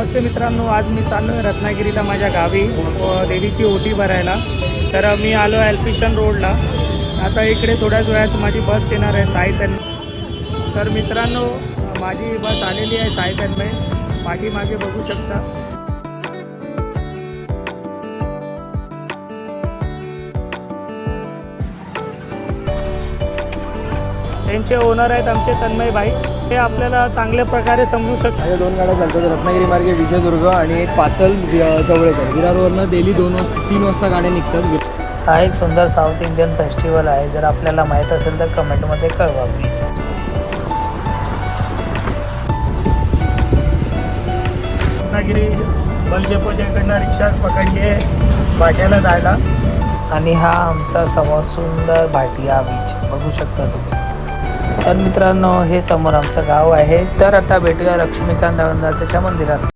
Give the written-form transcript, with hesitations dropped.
नमस्ते मित्रांनो, आज मी चाललो आहे रत्नागिरीला माझ्या गावी देवीची ओटी भरायला. तर मी आलो आहे एल्फिशन रोडला. आता इकडे थोड्याच वेळात माझी बस येणार आहे साई तन्मय. तर मित्रांनो, माझी बस आलेली आहे साई तन्मय. पाठीमागे बघू शकता. त्यांचे ओनर आहेत आमचे तन्मय भाई. ते आपल्याला चांगल्या प्रकारे समजू शकतात. माझ्या 2 गाड्या चालतात, रत्नागिरी मार्गे विजयदुर्ग आणि एक पाचल जवळेकर. विरारवरनं डेली 3 वाजता गाड्या निघतात. हा एक सुंदर साऊथ इंडियन फेस्टिवल आहे. जर आपल्याला माहीत असेल तर कमेंटमध्ये कळवा प्लीज. रत्नागिरी बलजेपोजेकडनं रिक्षा पकडली आहे भाट्याला जायला. आणि हा आमचा समोर सुंदर भाटिया बीच बघू शकता तुम्ही. तर मित्रांनो, हे समोर आमचं गाव आहे. तर आता भेटूया लक्ष्मीकांत दळणदात्याच्या मंदिरात.